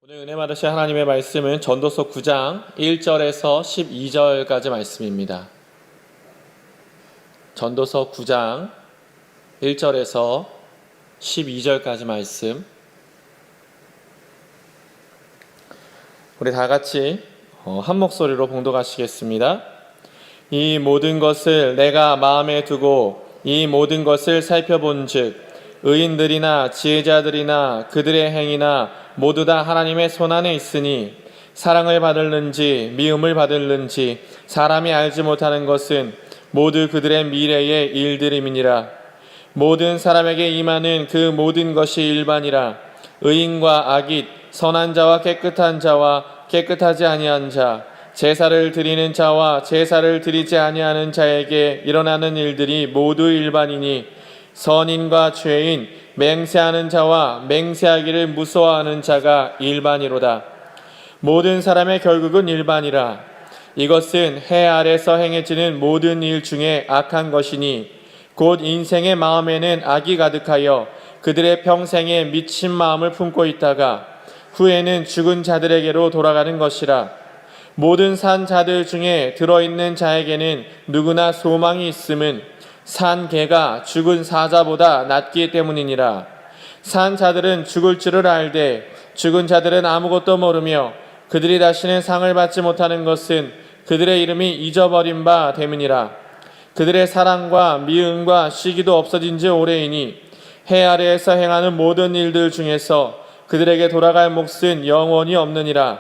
오늘 은혜 받으실 하나님의 말씀은 전도서 9장 1절에서 12절까지 말씀입니다. 전도서 9장 1절에서 12절까지 말씀. 우리 다 같이 한 목소리로 봉독하시겠습니다. 이 모든 것을 내가 마음에 두고 이 모든 것을 살펴본즉 의인들이나 지혜자들이나 그들의 행위나 모두 다 하나님의 손안에 있으니 사랑을 받을는지 미움을 받을는지 사람이 알지 못하는 것은 모두 그들의 미래의 일들임이니라. 모든 사람에게 임하는 그 모든 것이 일반이라. 의인과 악잇, 선한 자와 깨끗한 자와 깨끗하지 아니한 자, 제사를 드리는 자와 제사를 드리지 아니하는 자에게 일어나는 일들이 모두 일반이니 선인과 죄인, 맹세하는 자와 맹세하기를 무서워하는 자가 일반이로다. 모든 사람의 결국은 일반이라. 이것은 해 아래서 행해지는 모든 일 중에 악한 것이니 곧 인생의 마음에는 악이 가득하여 그들의 평생에 미친 마음을 품고 있다가 후에는 죽은 자들에게로 돌아가는 것이라. 모든 산 자들 중에 들어있는 자에게는 누구나 소망이 있음은 산 개가 죽은 사자보다 낫기 때문이니라. 산 자들은 죽을 줄을 알되 죽은 자들은 아무것도 모르며 그들이 다시는 상을 받지 못하는 것은 그들의 이름이 잊어버린 바 됨이니라. 그들의 사랑과 미움과 시기도 없어진 지 오래이니 해 아래에서 행하는 모든 일들 중에서 그들에게 돌아갈 몫은 영원히 없느니라.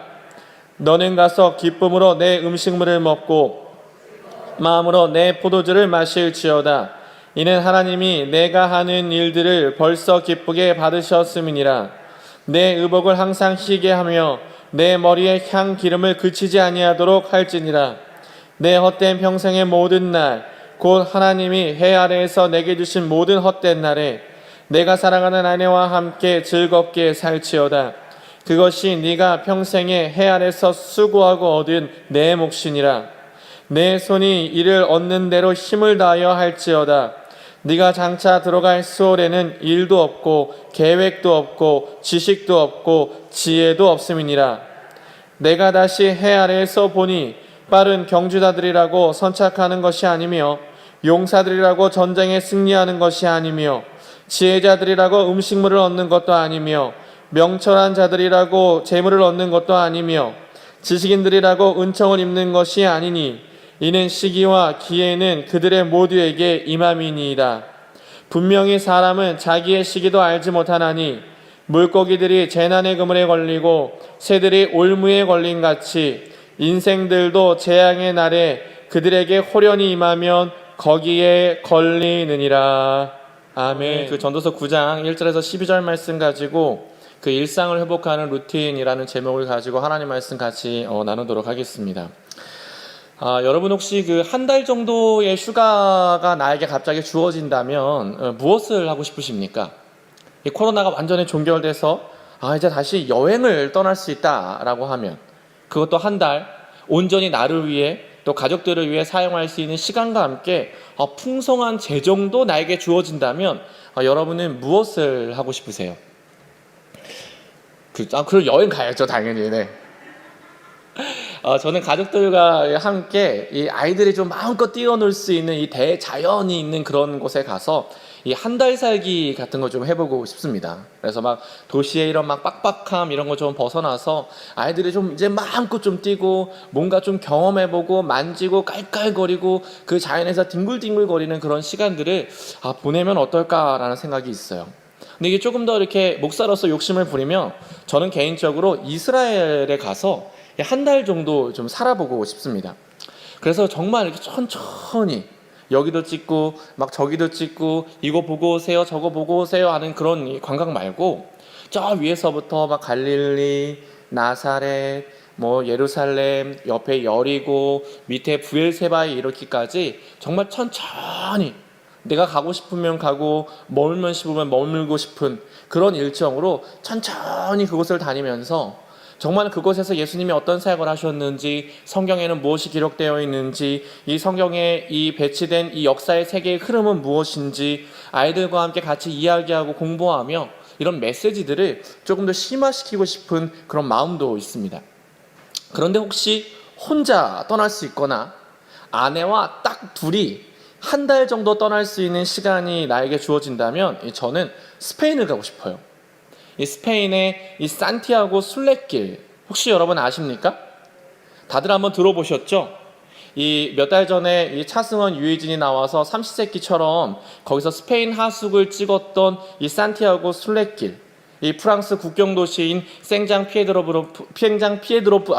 너는 가서 기쁨으로 내 음식물을 먹고 마음으로 내 포도주를 마실지어다. 이는 하나님이 내가 하는 일들을 벌써 기쁘게 받으셨음이니라. 내 의복을 항상 희게 하며 내 머리에 향 기름을 그치지 아니하도록 할지니라. 내 헛된 평생의 모든 날 곧 하나님이 해 아래에서 내게 주신 모든 헛된 날에 내가 사랑하는 아내와 함께 즐겁게 살지어다. 그것이 네가 평생에 해 아래서 수고하고 얻은 내 몫이니라. 내 손이 이를 얻는 대로 힘을 다하여 할지어다. 네가 장차 들어갈 수월에는 일도 없고 계획도 없고 지식도 없고 지혜도 없음이니라. 내가 다시 해 아래에서 보니 빠른 경주자들이라고 선착하는 것이 아니며 용사들이라고 전쟁에 승리하는 것이 아니며 지혜자들이라고 음식물을 얻는 것도 아니며 명철한 자들이라고 재물을 얻는 것도 아니며 지식인들이라고 은총을 입는 것이 아니니 이는 시기와 기회는 그들의 모두에게 임함이니이다. 분명히 사람은 자기의 시기도 알지 못하나니 물고기들이 재난의 그물에 걸리고 새들이 올무에 걸린 같이 인생들도 재앙의 날에 그들에게 호련히 임하면 거기에 걸리느니라. 아멘. 그 전도서 9장 1절에서 12절 말씀 가지고 그 일상을 회복하는 루틴이라는 제목을 가지고 하나님 말씀 같이 나누도록 하겠습니다. 여러분 혹시 그 한 달 정도의 휴가가 나에게 갑자기 주어진다면 무엇을 하고 싶으십니까? 이 코로나가 완전히 종결돼서 이제 다시 여행을 떠날 수 있다라고 하면 그것도 한 달 온전히 나를 위해 또 가족들을 위해 사용할 수 있는 시간과 함께 풍성한 재정도 나에게 주어진다면 여러분은 무엇을 하고 싶으세요? 그럼 여행 가야죠, 당연히. 네. 저는 가족들과 함께 이 아이들이 좀 마음껏 뛰어놀 수 있는 이 대자연이 있는 그런 곳에 가서 이 한 달 살기 같은 거 좀 해보고 싶습니다. 그래서 막 도시의 이런 막 빡빡함 이런 거 좀 벗어나서 아이들이 좀 이제 마음껏 좀 뛰고 뭔가 좀 경험해보고 만지고 깔깔거리고 그 자연에서 뒹굴뒹굴거리는 그런 시간들을 보내면 어떨까라는 생각이 있어요. 근데 이게 조금 더 이렇게 목사로서 욕심을 부리면 저는 개인적으로 이스라엘에 가서 한 달 정도 좀 살아보고 싶습니다. 그래서 정말 이렇게 천천히 여기도 찍고 막 저기도 찍고 이거 보고 오세요 저거 보고 오세요 하는 그런 관광 말고 저 위에서부터 막 갈릴리, 나사렛, 뭐 예루살렘, 옆에 여리고 밑에 브엘세바에 이르기까지 정말 천천히 내가 가고 싶으면 가고 머물면 싶으면 머물고 싶은 그런 일정으로 천천히 그곳을 다니면서 정말 그곳에서 예수님이 어떤 사역을 하셨는지, 성경에는 무엇이 기록되어 있는지, 이 성경에 이 배치된 이 역사의 세계의 흐름은 무엇인지 아이들과 함께 같이 이야기하고 공부하며 이런 메시지들을 조금 더 심화시키고 싶은 그런 마음도 있습니다. 그런데 혹시 혼자 떠날 수 있거나 아내와 딱 둘이 한 달 정도 떠날 수 있는 시간이 나에게 주어진다면 저는 스페인을 가고 싶어요. 이 스페인의 이 산티아고 순례길 혹시 여러분 아십니까? 다들 한번 들어보셨죠? 이 몇 달 전에 이 차승원 유해진이 나와서 삼시세끼처럼 거기서 스페인 하숙을 찍었던 이 산티아고 순례길, 이 프랑스 국경 도시인 생장 피에드로프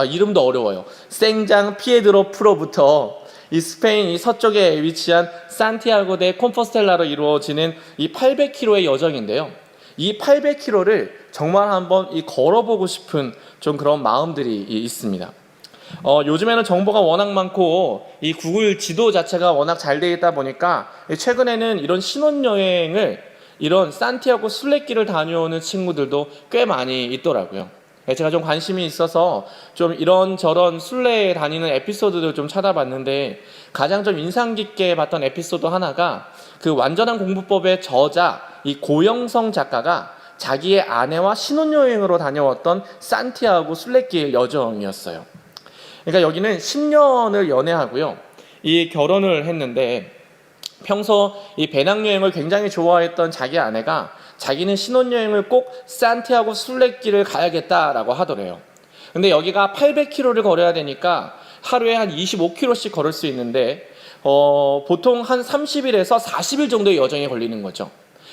이름도 어려워요. 생장 피에드로프로부터 이 스페인 이 서쪽에 위치한 산티아고 데 콤포스텔라로 이루어지는 이 800km의 여정인데요. 이 800km를 정말 한번 이 걸어보고 싶은 좀 그런 마음들이 있습니다. 요즘에는 정보가 워낙 많고 이 구글 지도 자체가 워낙 잘 되어 있다 보니까 최근에는 이런 신혼여행을 이런 산티아고 순례길을 다녀오는 친구들도 꽤 많이 있더라고요. 제가 좀 관심이 있어서 좀 이런저런 순례에 다니는 에피소드를 좀 찾아봤는데 가장 좀 인상 깊게 봤던 에피소드 하나가 그 완전한 공부법의 저자 이 고영성 작가가 자기의 아내와 신혼여행으로 다녀왔던 산티아고 순례길 여정이었어요. 그러니까 여기는 10년을 연애하고요. 이 결혼을 했는데 평소 이 배낭여행을 굉장히 좋아했던 자기 아내가 자기는 신혼여행을 꼭 산티아고 순례길을 가야겠다라고 하더래요. 근데 여기가 800km를 걸어야 되니까 하루에 한 25km씩 걸을 수 있는데 보통 한 30일에서 40일 정도의 여정이 걸리는 거죠.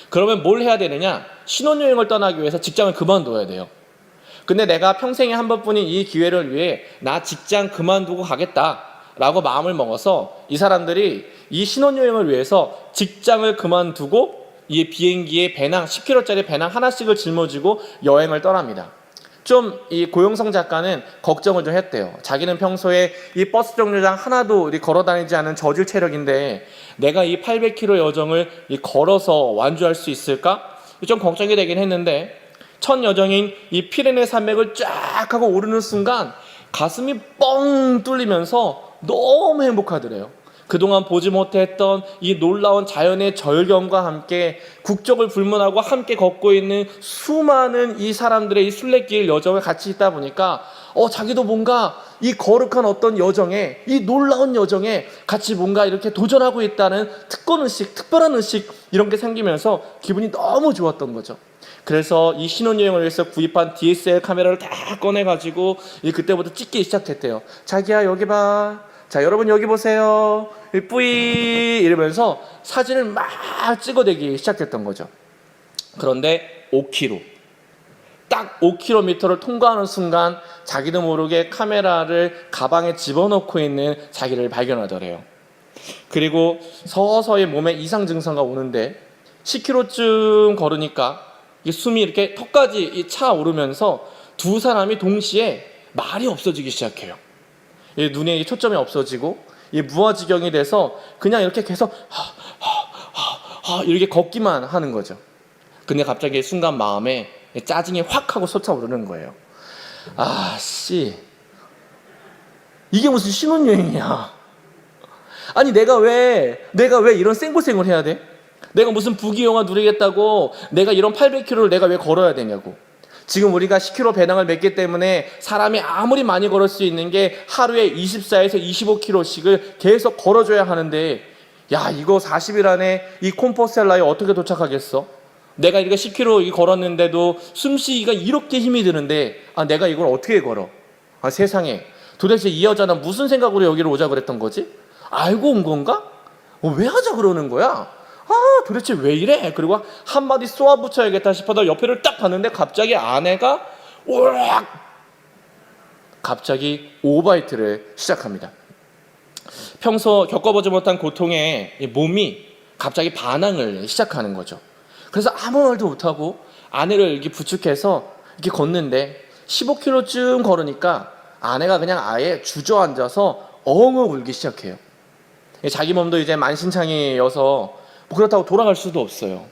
그러면 뭘 해야 되느냐? 신혼여행을 떠나기 위해서 직장을 그만둬야 돼요. 근데 내가 평생에 한 번뿐인 이 기회를 위해 나 직장 그만두고 가겠다라고 마음을 먹어서 이 사람들이 이 신혼여행을 위해서 직장을 그만두고 이 비행기에 배낭 10kg짜리 배낭 하나씩을 짊어지고 여행을 떠납니다. 좀 이 고영성 작가는 걱정을 좀 했대요. 자기는 평소에 이 버스 정류장 하나도 걸어 다니지 않은 저질 체력인데 내가 이 800km 여정을 걸어서 완주할 수 있을까? 좀 걱정이 되긴 했는데 첫 여정인 이 피레네 산맥을 쫙 하고 오르는 순간 가슴이 뻥 뚫리면서 너무 행복하더래요. 그동안 보지 못했던 이 놀라운 자연의 절경과 함께 국적을 불문하고 함께 걷고 있는 수많은 이 사람들의 이 순례길 여정을 같이 있다 보니까 자기도 뭔가 이 거룩한 어떤 여정에 이 놀라운 여정에 같이 뭔가 이렇게 도전하고 있다는 특별한 의식 이런 게 생기면서 기분이 너무 좋았던 거죠. 그래서 이 신혼여행을 위해서 구입한 DSLR 카메라를 다 꺼내가지고 그때부터 찍기 시작했대요. 자기야 여기 봐. 자 여러분 여기 보세요. 뿌이 이러면서 사진을 막 찍어대기 시작했던 거죠. 그런데 5km 딱 5km를 통과하는 순간 자기도 모르게 카메라를 가방에 집어넣고 있는 자기를 발견하더래요. 그리고 서서히 몸에 이상 증상가 오는데 10km쯤 걸으니까 숨이 이렇게 턱까지 차오르면서 두 사람이 동시에 말이 없어지기 시작해요. 눈에 초점이 없어지고 무아지경이 돼서 그냥 이렇게 계속 이렇게 걷기만 하는 거죠. 근데 갑자기 순간 마음에 짜증이 확 하고 솟아오르는 거예요. 이게 무슨 신혼여행이야. 아니 내가 왜 이런 생고생을 해야 돼? 내가 무슨 부귀영화 누리겠다고 내가 이런 800km를 내가 왜 걸어야 되냐고. 지금 우리가 10km 배낭을 맸기 때문에 사람이 아무리 많이 걸을 수 있는 게 하루에 24에서 25km씩을 계속 걸어줘야 하는데 야 이거 40일 안에 이 콤포스텔라에 어떻게 도착하겠어? 내가 이거 10km 걸었는데도 숨쉬기가 이렇게 힘이 드는데 내가 이걸 어떻게 걸어? 세상에 도대체 이 여자는 무슨 생각으로 여기로 오자 그랬던 거지? 알고 온 건가? 왜 하자 그러는 거야? 도대체 왜 이래? 그리고 한마디 쏘아붙여야겠다 싶어서 옆에를 딱 봤는데 갑자기 아내가 오락 갑자기 오바이트를 시작합니다. 평소 겪어보지 못한 고통에 몸이 갑자기 반항을 시작하는 거죠. 그래서 아무 말도 못하고 아내를 이렇게 부축해서 이렇게 걷는데 15km쯤 걸으니까 아내가 그냥 아예 주저앉아서 엉엉 울기 시작해요. 자기 몸도 이제 만신창이여서 그렇다고 돌아갈 수도 없어요.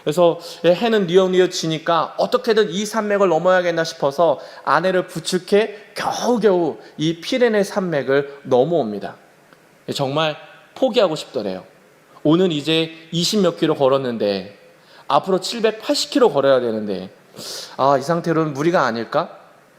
그래서 해는 뉘엿뉘엿 지니까 어떻게든 이 산맥을 넘어야겠나 싶어서 아내를 부축해 겨우겨우 이 피레네 산맥을 넘어옵니다. 정말 포기하고 싶더래요. 오늘 이제 20몇 킬로 걸었는데 앞으로 780km 걸어야 되는데 이 상태로는 무리가 아닐까?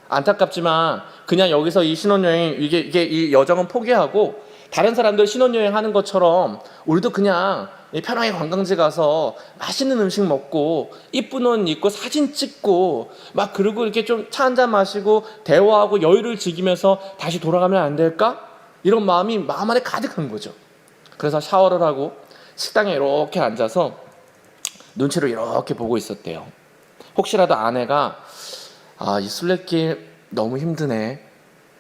안타깝지만 그냥 여기서 이 신혼여행 이게 이 여정은 포기하고 다른 사람들 신혼여행 하는 것처럼 우리도 그냥 편하게 관광지 가서 맛있는 음식 먹고 이쁜 옷 입고 사진 찍고 막 그러고 이렇게 좀 차 한잔 마시고 대화하고 여유를 즐기면서 다시 돌아가면 안 될까? 이런 마음이 마음 안에 가득한 거죠. 그래서 샤워를 하고 식당에 이렇게 앉아서 눈치를 이렇게 보고 있었대요. 혹시라도 아내가 이 순례길 너무 힘드네.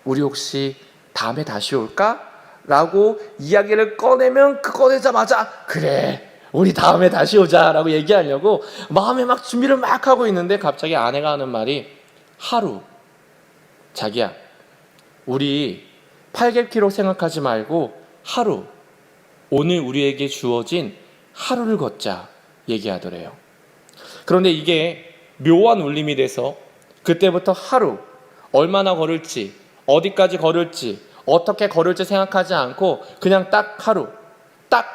우리 혹시 다음에 다시 올까? 라고 이야기를 꺼내면 그 꺼내자마자 그래 우리 다음에 다시 오자 라고 얘기하려고 마음에 막 준비를 막 하고 있는데 갑자기 아내가 하는 말이 하루 자기야 우리 800km 생각하지 말고 하루 오늘 우리에게 주어진 하루를 걷자 얘기하더래요. 그런데 이게 묘한 울림이 돼서 그때부터 하루 얼마나 걸을지 어디까지 걸을지 어떻게 걸을지 생각하지 않고 그냥 딱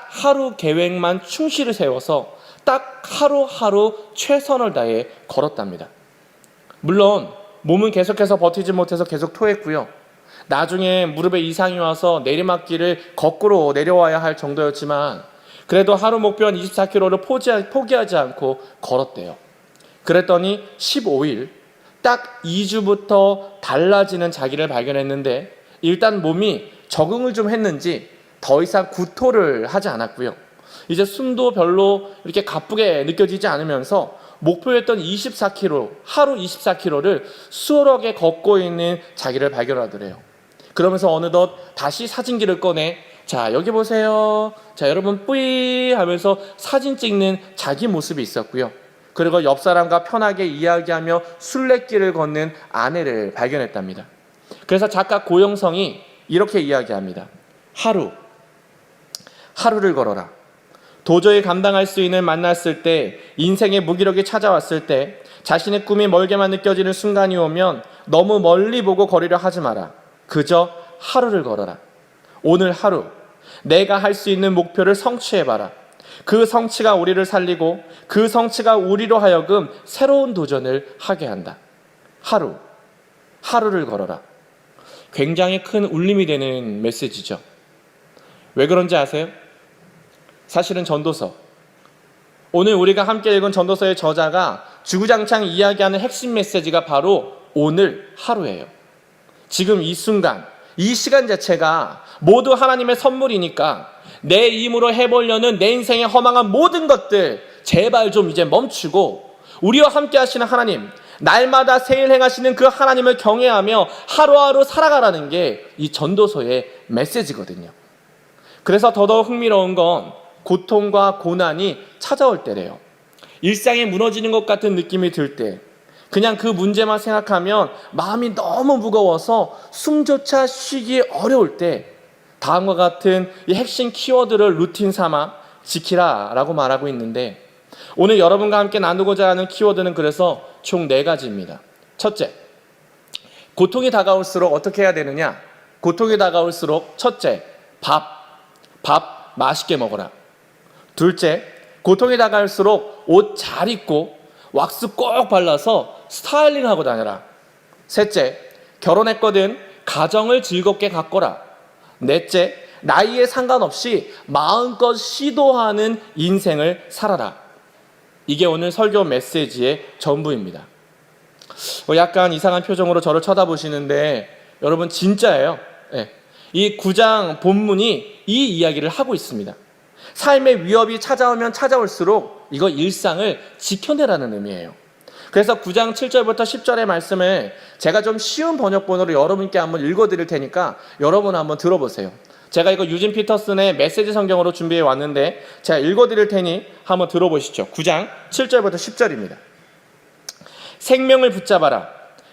하루 계획만 충실히 세워서 딱 하루하루 최선을 다해 걸었답니다. 물론 몸은 계속해서 버티지 못해서 계속 토했고요. 나중에 무릎에 이상이 와서 내리막길을 거꾸로 내려와야 할 정도였지만 그래도 하루 목표한 24km를 포기하지 않고 걸었대요. 그랬더니 15일 딱 2주부터 달라지는 자기를 발견했는데 일단 몸이 적응을 좀 했는지 더 이상 구토를 하지 않았고요. 이제 숨도 별로 이렇게 가쁘게 느껴지지 않으면서 목표였던 24km, 하루 24km를 수월하게 걷고 있는 자기를 발견하더래요. 그러면서 어느덧 다시 사진기를 꺼내 자 여기 보세요. 자 여러분 뿌이 하면서 사진 찍는 자기 모습이 있었고요. 그리고 옆 사람과 편하게 이야기하며 순례길을 걷는 아내를 발견했답니다. 그래서 작가 고영성이 이렇게 이야기합니다. 하루를 걸어라. 도저히 감당할 수 있는 만났을 때, 인생의 무기력이 찾아왔을 때, 자신의 꿈이 멀게만 느껴지는 순간이 오면 너무 멀리 보고 거리려 하지 마라. 그저 하루를 걸어라. 오늘 하루 내가 할 수 있는 목표를 성취해봐라. 그 성취가 우리를 살리고 그 성취가 우리로 하여금 새로운 도전을 하게 한다. 하루를 걸어라. 굉장히 큰 울림이 되는 메시지죠. 왜 그런지 아세요? 사실은 전도서, 오늘 우리가 함께 읽은 전도서의 저자가 주구장창 이야기하는 핵심 메시지가 바로 오늘 하루예요. 지금 이 순간, 이 시간 자체가 모두 하나님의 선물이니까 내 힘으로 해보려는 내 인생의 허망한 모든 것들 제발 좀 이제 멈추고 우리와 함께 하시는 하나님, 날마다 새일 행하시는 그 하나님을 경외하며 하루하루 살아가라는 게 이 전도서의 메시지거든요. 그래서 더더욱 흥미로운 건 고통과 고난이 찾아올 때래요. 일상이 무너지는 것 같은 느낌이 들 때, 그냥 그 문제만 생각하면 마음이 너무 무거워서 숨조차 쉬기 어려울 때 다음과 같은 이 핵심 키워드를 루틴 삼아 지키라 라고 말하고 있는데, 오늘 여러분과 함께 나누고자 하는 키워드는 그래서 총 4가지입니다. 첫째, 고통이 다가올수록 어떻게 해야 되느냐? 고통이 다가올수록 첫째, 밥 맛있게 먹어라. 둘째, 고통이 다가올수록 옷 잘 입고 왁스 꼭 발라서 스타일링하고 다녀라. 셋째, 결혼했거든 가정을 즐겁게 가꿔라. 넷째, 나이에 상관없이 마음껏 시도하는 인생을 살아라. 이게 오늘 설교 메시지의 전부입니다. 약간 이상한 표정으로 저를 쳐다보시는데 여러분 진짜예요. 이 9장 본문이 이 이야기를 하고 있습니다. 삶의 위협이 찾아오면 찾아올수록 이거 일상을 지켜내라는 의미예요. 그래서 9장 7절부터 10절의 말씀을 제가 좀 쉬운 번역본으로 여러분께 한번 읽어드릴 테니까 여러분 한번 들어보세요. 제가 이거 유진 피터슨의 메시지 성경으로 준비해 왔는데 제가 읽어드릴 테니 한번 들어보시죠. 9장 7절부터 10절입니다. 생명을 붙잡아라.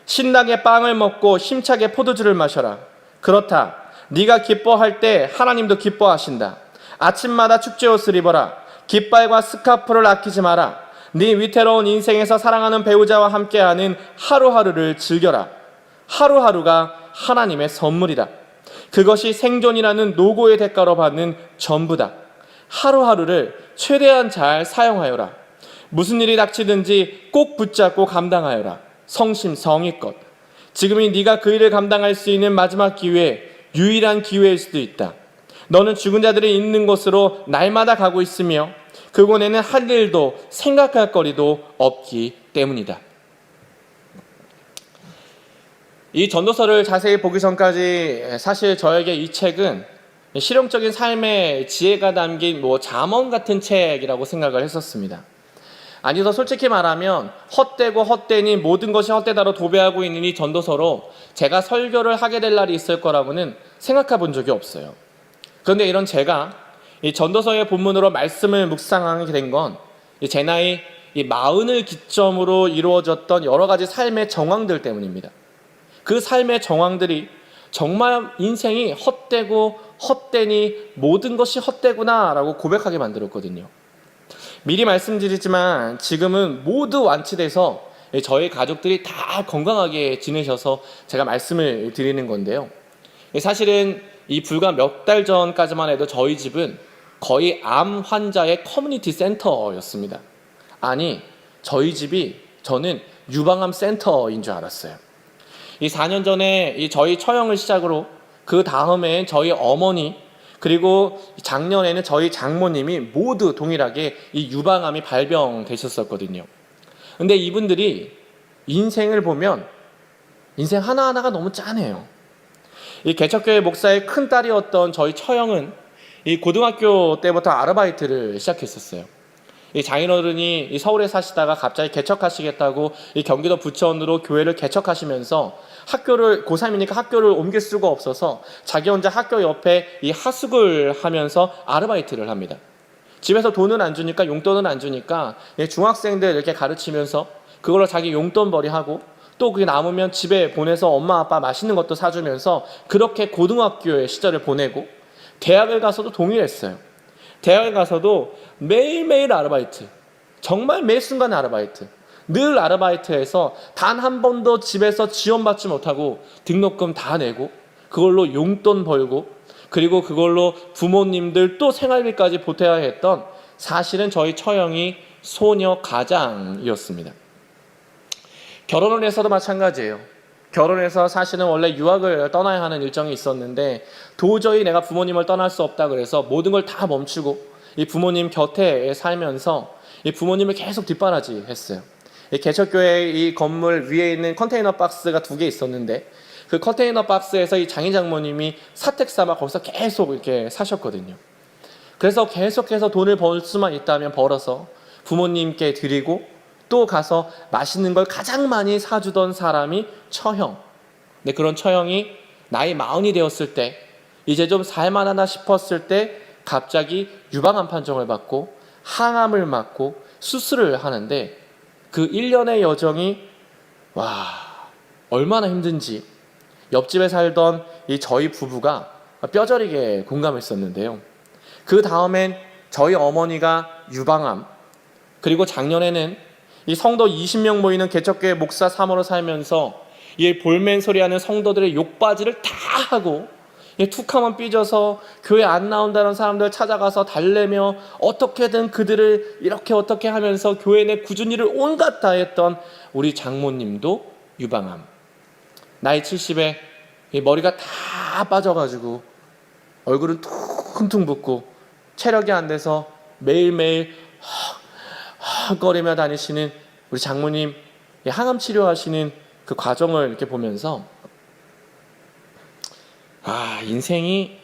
신나게 빵을 먹고 힘차게 포도주를 마셔라. 그렇다. 네가 기뻐할 때 하나님도 기뻐하신다. 아침마다 축제옷을 입어라. 깃발과 스카프를 아끼지 마라. 네 위태로운 인생에서 사랑하는 배우자와 함께하는 하루하루를 즐겨라. 하루하루가 하나님의 선물이다. 그것이 생존이라는 노고의 대가로 받는 전부다. 하루하루를 최대한 잘 사용하여라. 무슨 일이 닥치든지 꼭 붙잡고 감당하여라. 성심성의껏. 지금이 네가 그 일을 감당할 수 있는 마지막 기회, 유일한 기회일 수도 있다. 너는 죽은 자들이 있는 곳으로 날마다 가고 있으며 그곳에는 할 일도 생각할 거리도 없기 때문이다. 이 전도서를 자세히 보기 전까지 사실 저에게 이 책은 실용적인 삶의 지혜가 담긴 잠언 같은 책이라고 생각을 했었습니다. 아니, 더 솔직히 말하면 헛되고 헛되니 모든 것이 헛되다로 도배하고 있는 이 전도서로 제가 설교를 하게 될 날이 있을 거라고는 생각해 본 적이 없어요. 그런데 이런 제가 이 전도서의 본문으로 말씀을 묵상하게 된 건 제 나이 이 40을 기점으로 이루어졌던 여러 가지 삶의 정황들 때문입니다. 그 삶의 정황들이 정말 인생이 헛되고 헛되니 모든 것이 헛되구나 라고 고백하게 만들었거든요. 미리 말씀드리지만 지금은 모두 완치돼서 저희 가족들이 다 건강하게 지내셔서 제가 말씀을 드리는 건데요. 사실은 이 불과 몇 달 전까지만 해도 저희 집은 거의 암 환자의 커뮤니티 센터였습니다. 아니, 저희 집이 저는 유방암 센터인 줄 알았어요. 이 4년 전에 이 저희 처형을 시작으로 그 다음에 저희 어머니 그리고 작년에는 저희 장모님이 모두 동일하게 이 유방암이 발병되셨었거든요. 근데 이분들이 인생을 보면 인생 하나하나가 너무 짠해요. 이 개척교회 목사의 큰 딸이었던 저희 처형은 이 고등학교 때부터 아르바이트를 시작했었어요. 이 장인어른이 이 서울에 사시다가 갑자기 개척하시겠다고 이 경기도 부천으로 교회를 개척하시면서 학교를 고3이니까 학교를 옮길 수가 없어서 자기 혼자 학교 옆에 이 하숙을 하면서 아르바이트를 합니다. 집에서 돈은 안 주니까 용돈은 안 주니까 중학생들 이렇게 가르치면서 그걸로 자기 용돈벌이하고 또 그게 남으면 집에 보내서 엄마 아빠 맛있는 것도 사주면서 그렇게 고등학교의 시절을 보내고 대학을 가서도 동일했어요. 대학에 가서도 매일매일 아르바이트, 정말 매 순간 아르바이트, 늘 아르바이트해서 단 한 번도 집에서 지원받지 못하고 등록금 다 내고 그걸로 용돈 벌고 그리고 그걸로 부모님들 또 생활비까지 보태야 했던 사실은 저희 처형이 소녀 가장이었습니다. 결혼을 해서도 마찬가지예요. 결혼해서 사실은 원래 유학을 떠나야 하는 일정이 있었는데 도저히 내가 부모님을 떠날 수 없다 그래서 모든 걸 다 멈추고 이 부모님 곁에 살면서 이 부모님을 계속 뒷바라지 했어요. 이 개척교회 이 건물 위에 있는 컨테이너 박스가 2개 있었는데 그 컨테이너 박스에서 이 장인 장모님이 사택 삼아 거기서 계속 이렇게 사셨거든요. 그래서 계속해서 돈을 벌 수만 있다면 벌어서 부모님께 드리고 또 가서 맛있는 걸 가장 많이 사주던 사람이 처형. 근데 그런 처형이 나이 40이 되었을 때 이제 좀 살만하나 싶었을 때 갑자기 유방암 판정을 받고 항암을 맞고 수술을 하는데 그 1년의 여정이 얼마나 힘든지 옆집에 살던 이 저희 부부가 뼈저리게 공감했었는데요. 그 다음엔 저희 어머니가 유방암 그리고 작년에는 이 성도 20명 모이는 개척교회 목사 사모로 살면서 이 볼멘 소리하는 성도들의 욕바지를 다 하고 툭하면 삐져서 교회 안 나온다는 사람들 찾아가서 달래며 어떻게든 그들을 이렇게 어떻게 하면서 교회 내 꾸준히 일을 온갖 다 했던 우리 장모님도 유방암. 나이 70에 머리가 다 빠져가지고 얼굴은 퉁퉁 붓고 체력이 안 돼서 매일매일 거리며 다니시는 우리 장모님 항암 치료하시는 그 과정을 이렇게 보면서 인생이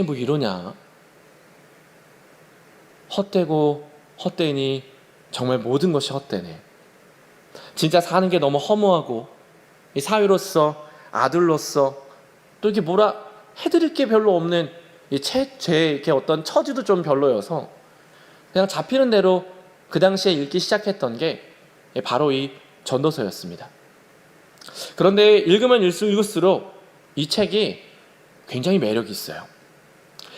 뭐 이러냐, 헛되고 헛되니 정말 모든 것이 헛되네. 진짜 사는 게 너무 허무하고 이 사위로서 아들로서 또 이렇게 뭐라 해드릴 게 별로 없는 제 이렇게 어떤 처지도 좀 별로여서 그냥 잡히는 대로 그 당시에 읽기 시작했던 게 바로 이 전도서였습니다. 그런데 읽으면 읽을수록 이 책이 굉장히 매력이 있어요.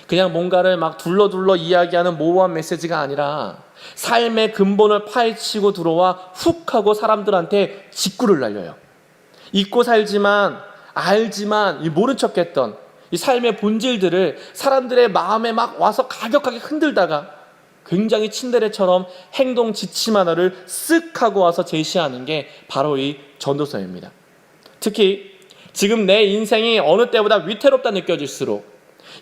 그냥 뭔가를 막 둘러 이야기하는 모호한 메시지가 아니라 삶의 근본을 파헤치고 들어와 훅 하고 사람들한테 직구를 날려요. 잊고 살지만 알지만 모른 척했던 이 삶의 본질들을 사람들의 마음에 막 와서 가격하게 흔들다가 굉장히 친데레처럼 행동 지침 하나를 쓱 하고 와서 제시하는 게 바로 이 전도서입니다. 특히 지금 내 인생이 어느 때보다 위태롭다 느껴질수록,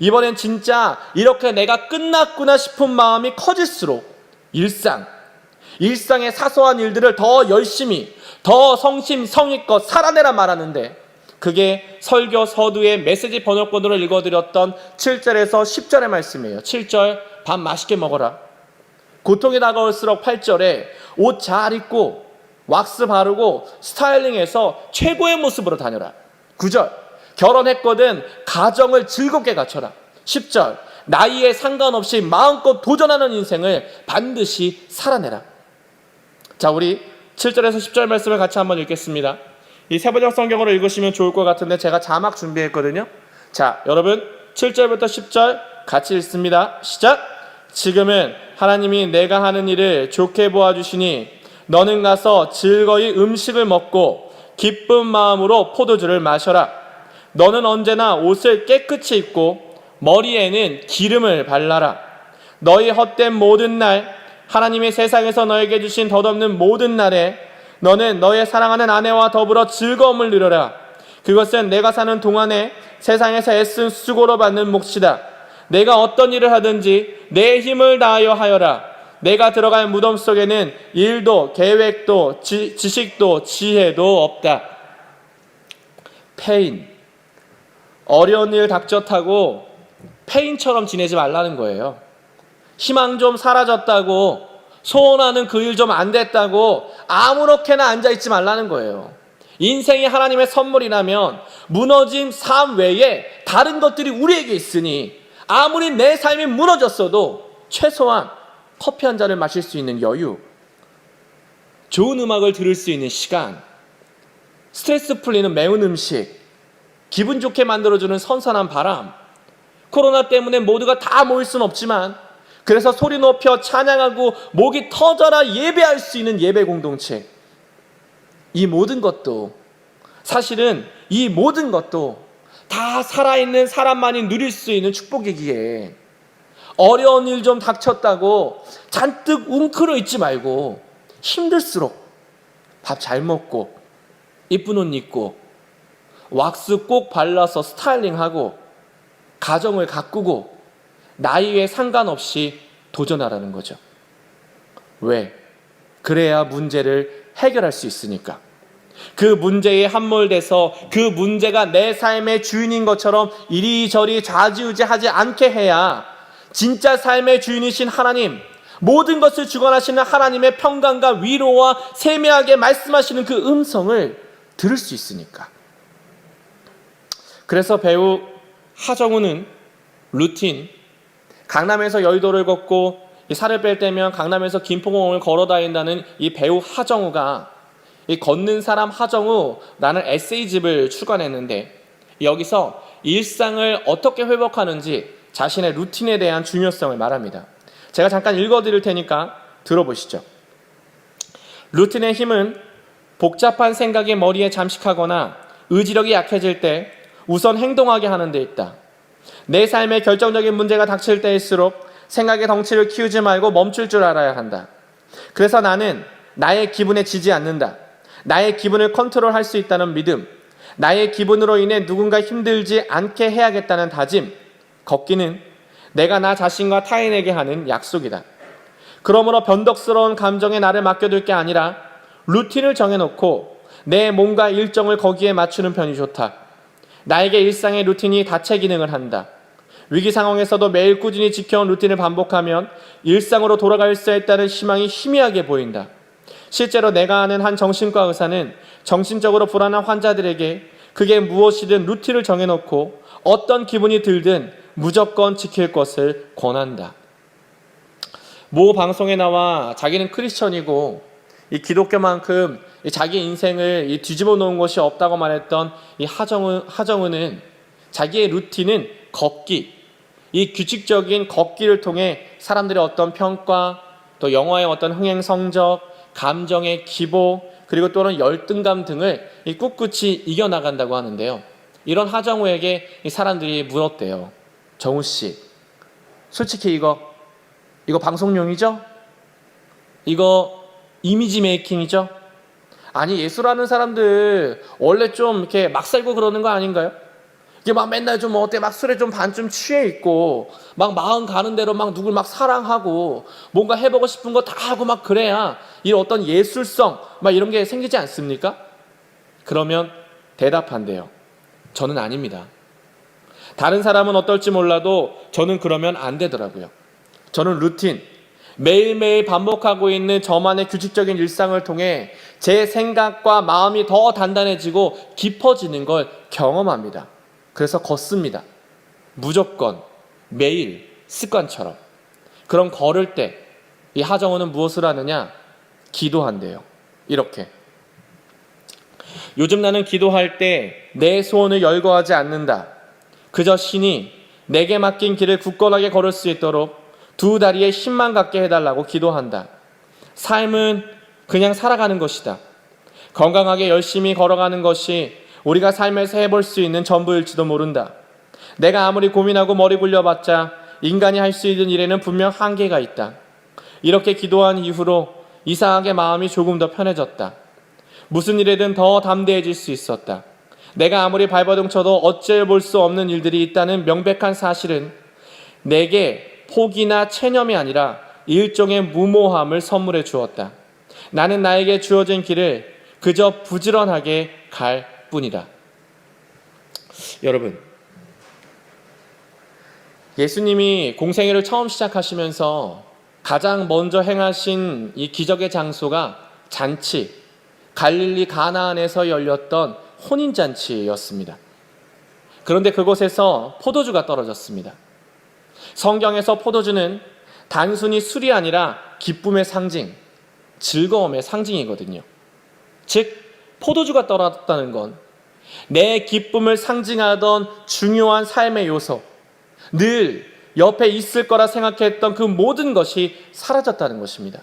이번엔 진짜 이렇게 내가 끝났구나 싶은 마음이 커질수록 일상의 사소한 일들을 더 열심히, 더 성심성의껏 살아내라 말하는데, 그게 설교 서두의 메시지 번역본으로 읽어드렸던 7절에서 10절의 말씀이에요. 7절 밥 맛있게 먹어라. 고통이 다가올수록 8절에 옷 잘 입고 왁스 바르고 스타일링해서 최고의 모습으로 다녀라. 9절 결혼했거든 가정을 즐겁게 갖춰라. 10절 나이에 상관없이 마음껏 도전하는 인생을 반드시 살아내라. 자, 우리 7절에서 10절 말씀을 같이 한번 읽겠습니다. 이 세번역 성경으로 읽으시면 좋을 것 같은데 제가 자막 준비했거든요. 자, 여러분 7절부터 10절 같이 읽습니다. 시작! 지금은 하나님이 내가 하는 일을 좋게 보아주시니 너는 가서 즐거이 음식을 먹고 기쁜 마음으로 포도주를 마셔라. 너는 언제나 옷을 깨끗이 입고 머리에는 기름을 발라라. 너희 헛된 모든 날, 하나님이 세상에서 너에게 주신 덧없는 모든 날에 너는 너의 사랑하는 아내와 더불어 즐거움을 누려라. 그것은 내가 사는 동안에 세상에서 애쓴 수고로 받는 몫이다. 내가 어떤 일을 하든지 내 힘을 다하여 하여라. 내가 들어갈 무덤 속에는 일도 계획도 지식도 지혜도 없다. 페인, 어려운 일 닥쳤다고 페인처럼 지내지 말라는 거예요. 희망 좀 사라졌다고, 소원하는 그 일 좀 안 됐다고 아무렇게나 앉아있지 말라는 거예요. 인생이 하나님의 선물이라면 무너진 삶 외에 다른 것들이 우리에게 있으니 아무리 내 삶이 무너졌어도 최소한 커피 한 잔을 마실 수 있는 여유, 좋은 음악을 들을 수 있는 시간, 스트레스 풀리는 매운 음식, 기분 좋게 만들어주는 선선한 바람. 코로나 때문에 모두가 다 모일 수는 없지만 그래서 소리 높여 찬양하고 목이 터져라 예배할 수 있는 예배 공동체. 이 모든 것도, 사실은 이 모든 것도 다 살아있는 사람만이 누릴 수 있는 축복이기에 어려운 일 좀 닥쳤다고 잔뜩 웅크려 있지 말고 힘들수록 밥 잘 먹고 이쁜 옷 입고 왁스 꼭 발라서 스타일링하고 가정을 가꾸고 나이에 상관없이 도전하라는 거죠. 왜? 그래야 문제를 해결할 수 있으니까. 그 문제에 함몰돼서 그 문제가 내 삶의 주인인 것처럼 이리저리 좌지우지하지 않게 해야 진짜 삶의 주인이신 하나님, 모든 것을 주관하시는 하나님의 평강과 위로와 세밀하게 말씀하시는 그 음성을 들을 수 있으니까. 그래서 배우 하정우는 루틴, 강남에서 여의도를 걷고 살을 뺄 때면 강남에서 김포공원을 걸어 다닌다는 이 배우 하정우가 이 걷는 사람 하정우라는 에세이집을 출간했는데, 여기서 일상을 어떻게 회복하는지 자신의 루틴에 대한 중요성을 말합니다. 제가 잠깐 읽어드릴 테니까 들어보시죠. 루틴의 힘은 복잡한 생각이 머리에 잠식하거나 의지력이 약해질 때 우선 행동하게 하는 데 있다. 내 삶에 결정적인 문제가 닥칠 때일수록 생각의 덩치를 키우지 말고 멈출 줄 알아야 한다. 그래서 나는 나의 기분에 지지 않는다. 나의 기분을 컨트롤할 수 있다는 믿음, 나의 기분으로 인해 누군가 힘들지 않게 해야겠다는 다짐. 걷기는 내가 나 자신과 타인에게 하는 약속이다. 그러므로 변덕스러운 감정에 나를 맡겨둘 게 아니라 루틴을 정해놓고 내 몸과 일정을 거기에 맞추는 편이 좋다. 나에게 일상의 루틴이 다체 기능을 한다. 위기 상황에서도 매일 꾸준히 지켜온 루틴을 반복하면 일상으로 돌아갈 수 있다는 희망이 희미하게 보인다. 실제로 내가 아는 한 정신과 의사는 정신적으로 불안한 환자들에게 그게 무엇이든 루틴을 정해놓고 어떤 기분이 들든 무조건 지킬 것을 권한다. 모 방송에 나와 자기는 크리스천이고 이 기독교만큼 자기 인생을 뒤집어 놓은 것이 없다고 말했던 이 하정우는 자기의 루틴은 걷기, 이 규칙적인 걷기를 통해 사람들의 어떤 평가, 또 영화의 어떤 흥행 성적, 감정의 기복, 그리고 또는 열등감 등을 꿋꿋이 이겨나간다고 하는데요. 이런 하정우에게 이 사람들이 물었대요. 정우 씨, 솔직히 이거 이거 방송용이죠? 이거 이미지 메이킹이죠? 아니, 예수라는 사람들 원래 좀 이렇게 막 살고 그러는 거 아닌가요? 이게 막 맨날 좀 어때, 막 술에 좀 반쯤 취해 있고, 막 마음 가는 대로 막 누굴 막 사랑하고, 뭔가 해보고 싶은 거 다 하고 막 그래야 이 어떤 예술성 막 이런 게 생기지 않습니까? 그러면 대답한대요. 저는 아닙니다. 다른 사람은 어떨지 몰라도 저는 그러면 안 되더라고요. 저는 루틴, 매일매일 반복하고 있는 저만의 규칙적인 일상을 통해 제 생각과 마음이 더 단단해지고 깊어지는 걸 경험합니다. 그래서 걷습니다. 무조건 매일 습관처럼. 그럼 걸을 때 이 하정우는 무엇을 하느냐? 기도한대요. 이렇게. 요즘 나는 기도할 때 내 소원을 열거하지 않는다. 그저 신이 내게 맡긴 길을 굳건하게 걸을 수 있도록 두 다리에 힘만 갖게 해달라고 기도한다. 삶은 그냥 살아가는 것이다. 건강하게 열심히 걸어가는 것이 우리가 삶에서 해볼 수 있는 전부일지도 모른다. 내가 아무리 고민하고 머리 굴려봤자 인간이 할 수 있는 일에는 분명 한계가 있다. 이렇게 기도한 이후로 이상하게 마음이 조금 더 편해졌다. 무슨 일에든 더 담대해질 수 있었다. 내가 아무리 발버둥 쳐도 어찌 볼 수 없는 일들이 있다는 명백한 사실은 내게 포기나 체념이 아니라 일종의 무모함을 선물해 주었다. 나는 나에게 주어진 길을 그저 부지런하게 갈 뿐이다. 여러분, 예수님이 공생애를 처음 시작하시면서 가장 먼저 행하신 이 기적의 장소가 잔치, 갈릴리 가나안에서 열렸던 혼인잔치였습니다. 그런데 그곳에서 포도주가 떨어졌습니다. 성경에서 포도주는 단순히 술이 아니라 기쁨의 상징, 즐거움의 상징이거든요. 즉, 포도주가 떨어졌다는 건 내 기쁨을 상징하던 중요한 삶의 요소, 늘 옆에 있을 거라 생각했던 그 모든 것이 사라졌다는 것입니다.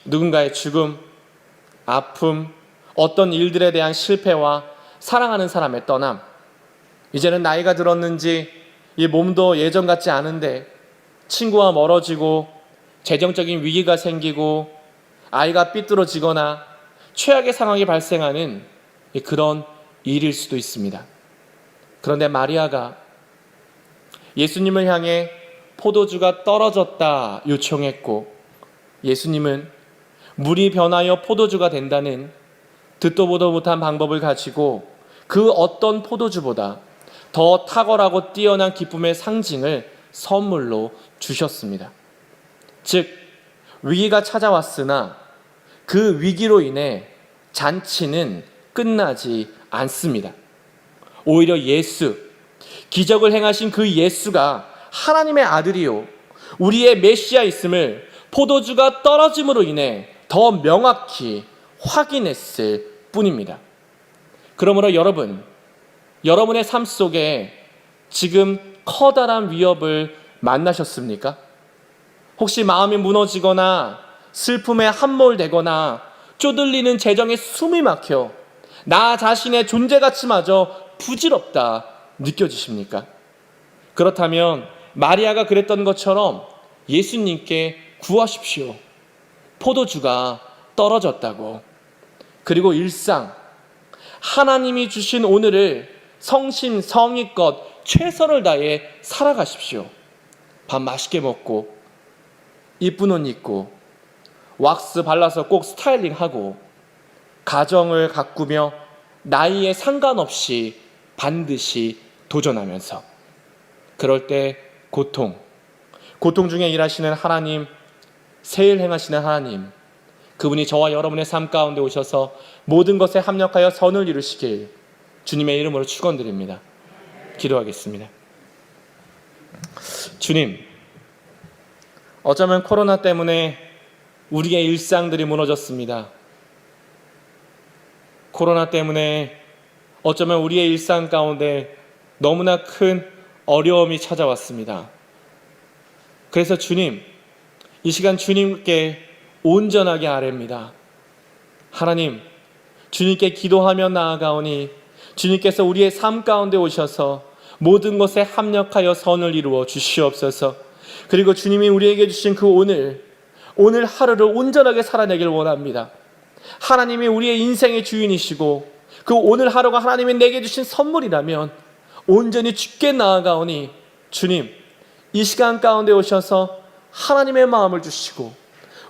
누군가의 죽음, 아픔, 어떤 일들에 대한 실패와 사랑하는 사람의 떠남, 이제는 나이가 들었는지 이 몸도 예전 같지 않은데 친구와 멀어지고 재정적인 위기가 생기고 아이가 삐뚤어지거나 최악의 상황이 발생하는 그런 일일 수도 있습니다. 그런데 마리아가 예수님을 향해 포도주가 떨어졌다 요청했고, 예수님은 물이 변하여 포도주가 된다는 듣도 보도 못한 방법을 가지고 그 어떤 포도주보다 더 탁월하고 뛰어난 기쁨의 상징을 선물로 주셨습니다. 즉, 위기가 찾아왔으나 그 위기로 인해 잔치는 끝나지 않습니다. 오히려 기적을 행하신 그 예수가 하나님의 아들이요 우리의 메시아 있음을 포도주가 떨어짐으로 인해 더 명확히 확인했을 뿐입니다. 그러므로 여러분의 삶 속에 지금 커다란 위협을 만나셨습니까? 혹시 마음이 무너지거나 슬픔에 함몰되거나 쪼들리는 재정에 숨이 막혀 나 자신의 존재 가치마저 부질없다 느껴지십니까? 그렇다면 마리아가 그랬던 것처럼 예수님께 구하십시오. 포도주가 떨어졌다고. 그리고 일상, 하나님이 주신 오늘을 성심성의껏 최선을 다해 살아가십시오. 밥 맛있게 먹고 이쁜 옷 입고 왁스 발라서 꼭 스타일링하고 가정을 가꾸며 나이에 상관없이 반드시 도전하면서, 그럴 때 고통 중에 일하시는 하나님, 새 일 행하시는 하나님, 그분이 저와 여러분의 삶 가운데 오셔서 모든 것에 합력하여 선을 이루시길 주님의 이름으로 축원드립니다. 기도하겠습니다. 주님, 어쩌면 코로나 때문에 우리의 일상들이 무너졌습니다. 코로나 때문에 어쩌면 우리의 일상 가운데 너무나 큰 어려움이 찾아왔습니다. 그래서 주님, 이 시간 주님께 온전하게 아뢰입니다. 하나님, 주님께 기도하며 나아가오니 주님께서 우리의 삶 가운데 오셔서 모든 것에 합력하여 선을 이루어 주시옵소서. 그리고 주님이 우리에게 주신 그 오늘 하루를 온전하게 살아내길 원합니다. 하나님이 우리의 인생의 주인이시고 그 오늘 하루가 하나님이 내게 주신 선물이라면 온전히 주께 나아가오니 주님, 이 시간 가운데 오셔서 하나님의 마음을 주시고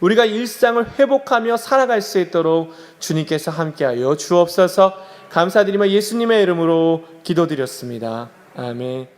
우리가 일상을 회복하며 살아갈 수 있도록 주님께서 함께하여 주옵소서. 감사드리며 예수님의 이름으로 기도드렸습니다. 아멘.